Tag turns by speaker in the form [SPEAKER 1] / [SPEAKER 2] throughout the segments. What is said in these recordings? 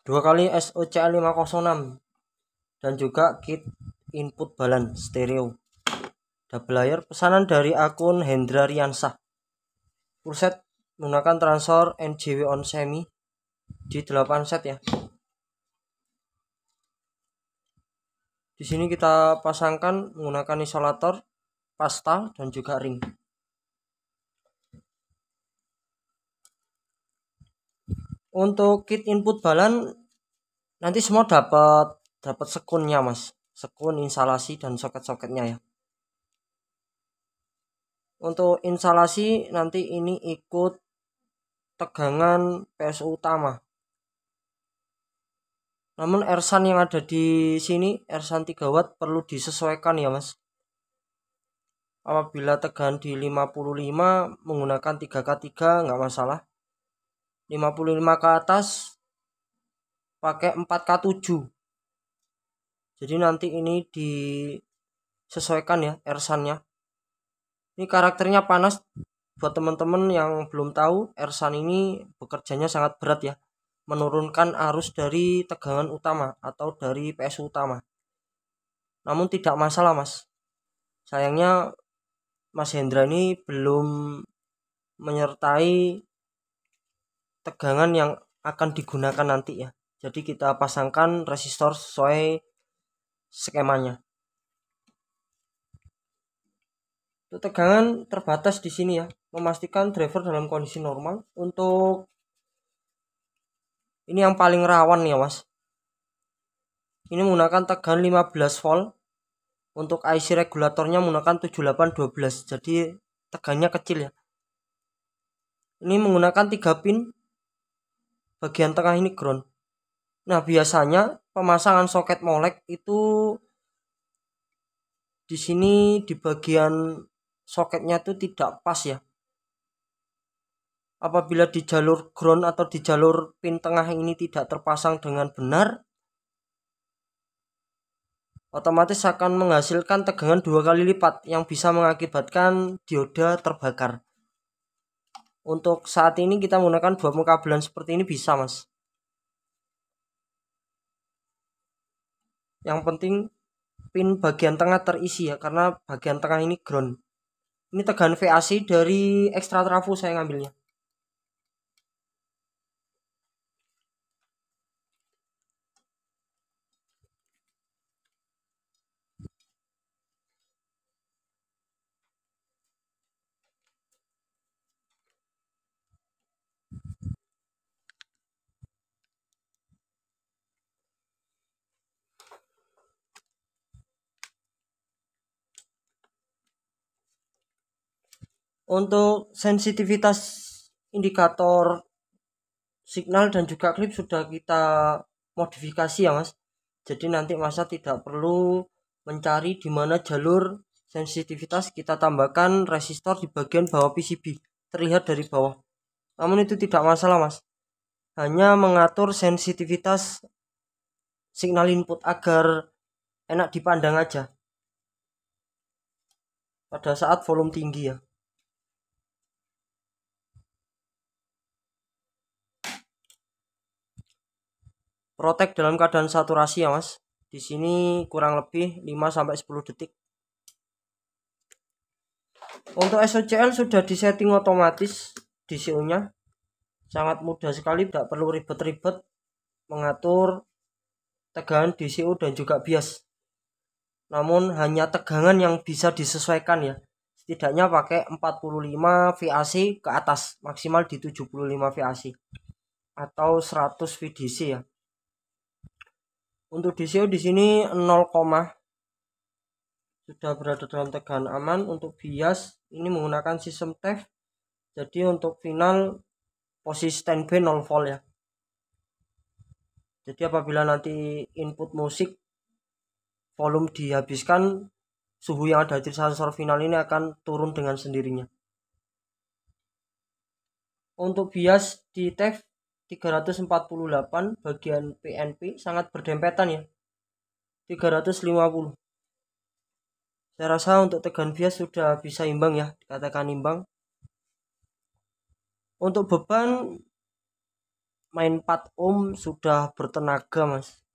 [SPEAKER 1] 2 kali SOCL 506 dan juga kit input balance stereo double layer pesanan dari akun Hendra Riansah. Full set menggunakan transfer NJW on semi di 8 set ya. Di sini kita pasangkan menggunakan isolator, pasta dan juga ring. Untuk kit input balance nanti semua dapat sekunnya mas, sekun instalasi dan soket-soketnya ya. Untuk instalasi nanti ini ikut tegangan PSU utama. Namun ersan yang ada di sini ersan 3 watt perlu disesuaikan ya mas. Apabila tegangan di 55 menggunakan 3K3 nggak masalah. 55 ke atas pakai 4K7. Jadi nanti ini disesuaikan ya ersannya. Ini karakternya panas. Buat teman-teman yang belum tahu, ersan ini bekerjanya sangat berat ya. Menurunkan arus dari tegangan utama atau dari PSU utama. Namun tidak masalah mas. Sayangnya Mas Hendra ini belum menyertai tegangan yang akan digunakan nanti ya. Jadi kita pasangkan resistor sesuai skemanya. Untuk tegangan terbatas di sini ya, memastikan driver dalam kondisi normal. Untuk ini yang paling rawan ya mas. Ini menggunakan tegangan 15 volt. Untuk IC regulatornya menggunakan 7812. Jadi tegangannya kecil ya. Ini menggunakan 3 pin. Bagian tengah ini ground. Nah biasanya pemasangan soket molek itu di sini di bagian soketnya itu tidak pas ya. Apabila di jalur ground atau di jalur pin tengah ini tidak terpasang dengan benar, otomatis akan menghasilkan tegangan 2 kali lipat yang bisa mengakibatkan dioda terbakar. Untuk saat ini kita menggunakan 2 pengkabelan seperti ini bisa mas. Yang penting pin bagian tengah terisi ya, karena bagian tengah ini ground. Ini tegangan VAC dari ekstra trafo saya ngambilnya. Untuk sensitivitas indikator signal dan juga klip sudah kita modifikasi ya mas. Jadi nanti masa tidak perlu mencari di mana jalur sensitivitas, kita tambahkan resistor di bagian bawah PCB terlihat dari bawah. Namun itu tidak masalah mas. Hanya mengatur sensitivitas signal input agar enak dipandang aja pada saat volume tinggi ya. Protek dalam keadaan saturasi ya mas. Di sini kurang lebih 5-10 detik. Untuk SOCL sudah disetting otomatis DCO-nya. Sangat mudah sekali, tidak perlu ribet-ribet mengatur tegangan DCO dan juga bias. Namun hanya tegangan yang bisa disesuaikan ya. Setidaknya pakai 45 VAC ke atas, maksimal di 75 VAC atau 100 VDC ya. Untuk DCO di sini 0, sudah berada dalam tegangan aman. Untuk bias ini menggunakan sistem TEF. Jadi untuk final posisi standby 0 volt ya. Jadi apabila nanti input musik volume dihabiskan, suhu yang ada di sensor final ini akan turun dengan sendirinya. Untuk bias di TEF 348 bagian PNP sangat berdempetan ya. 350. Saya rasa untuk tegangan bias sudah bisa imbang ya, dikatakan imbang. Untuk beban main 4 ohm sudah bertenaga, Mas.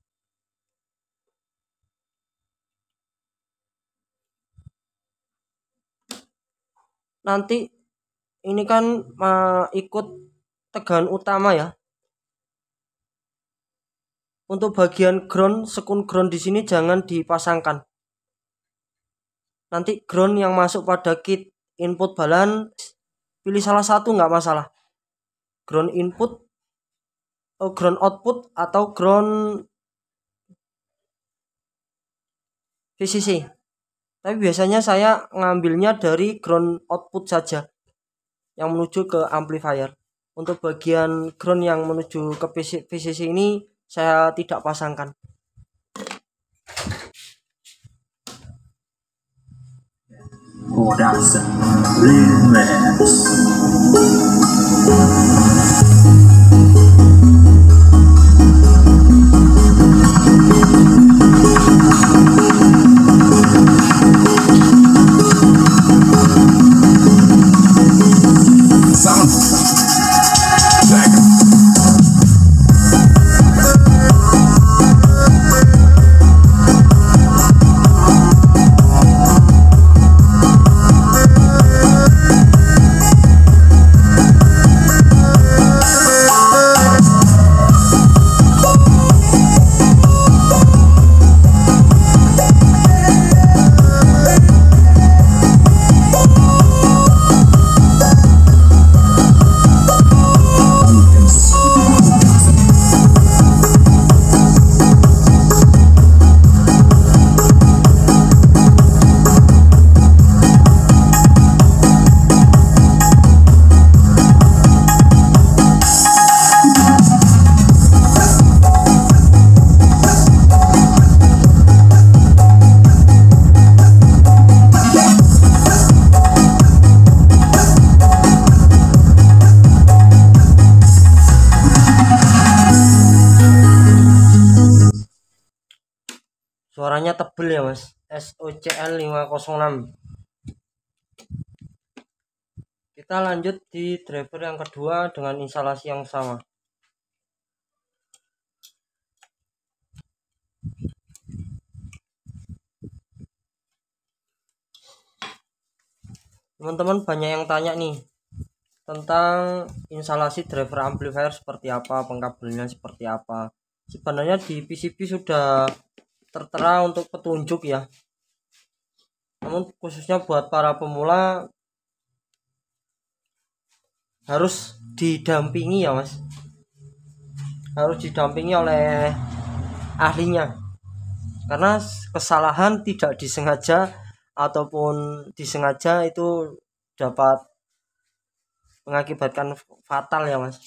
[SPEAKER 1] Nanti ini kan ikut tegangan utama ya. Untuk bagian ground, sekun ground di sini jangan dipasangkan. Nanti ground yang masuk pada kit input balance, pilih salah satu nggak masalah. Ground input, ground output atau ground VCC. Tapi biasanya saya ngambilnya dari ground output saja yang menuju ke amplifier. Untuk bagian ground yang menuju ke VCC ini saya tidak pasangkan.
[SPEAKER 2] Production Remix.
[SPEAKER 1] Suaranya tebel ya, Mas. SOCL 506. Kita lanjut di driver yang kedua dengan instalasi yang sama. Teman-teman banyak yang tanya nih tentang instalasi driver amplifier seperti apa, pengkabelnya seperti apa. Sebenarnya di PCB sudah tertera untuk petunjuk ya. Namun khususnya buat para pemula harus didampingi ya, Mas. Harus didampingi oleh ahlinya. Karena kesalahan tidak disengaja ataupun disengaja itu dapat mengakibatkan fatal ya, Mas.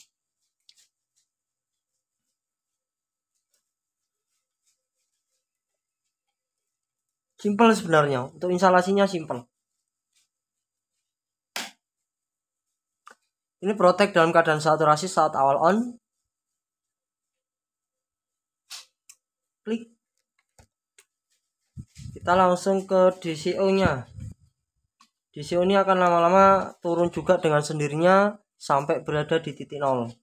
[SPEAKER 1] Simple sebenarnya, untuk instalasinya simple. Ini protect dalam keadaan saturasi saat awal on. Klik. Kita langsung ke DCO nya. DCO ini akan lama-lama turun juga dengan sendirinya sampai berada di titik 0.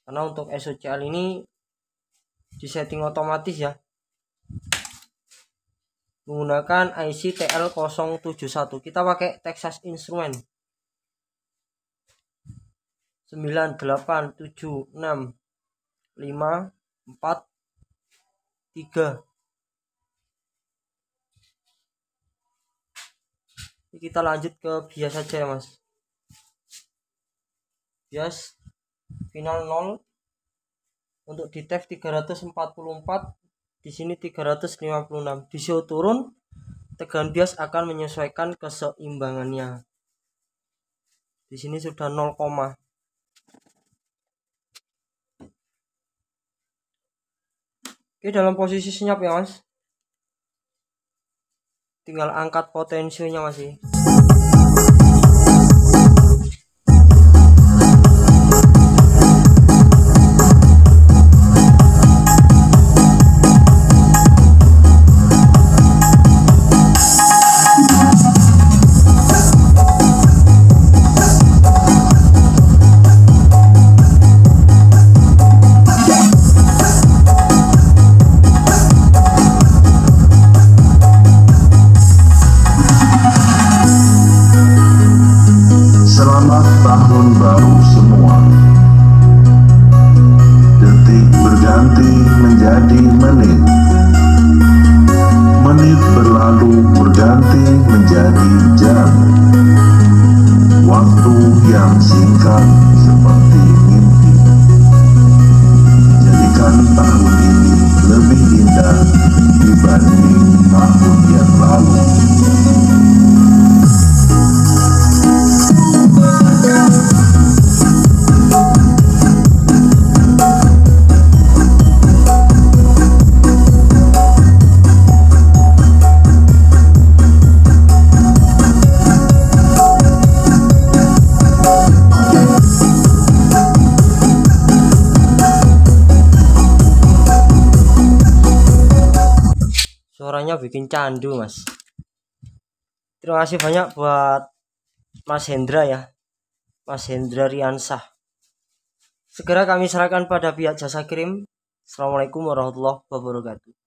[SPEAKER 1] Karena untuk SOCL ini disetting otomatis ya, menggunakan IC TL071. Kita pakai Texas Instrument 9, 8, 7, 6, 5, 4, 3. Kita lanjut ke bias saja ya, Mas. Bias final 0 untuk di TEF 344, di sini 356. Di show turun, tegangan bias akan menyesuaikan keseimbangannya. Di sini sudah 0, oke, dalam posisi senyap ya, Mas. Tinggal angkat potensinya masih.
[SPEAKER 2] menit. Menit berlalu berganti menjadi jam. Waktu yang singkat seperti mimpi. Jadikan tahun ini lebih indah dibanding tahun yang lalu.
[SPEAKER 1] Suaranya bikin candu, Mas. Terima kasih banyak buat Mas Hendra ya, Mas Hendra Riansah. Segera kami serahkan pada pihak jasa kirim. Assalamualaikum warahmatullahi wabarakatuh.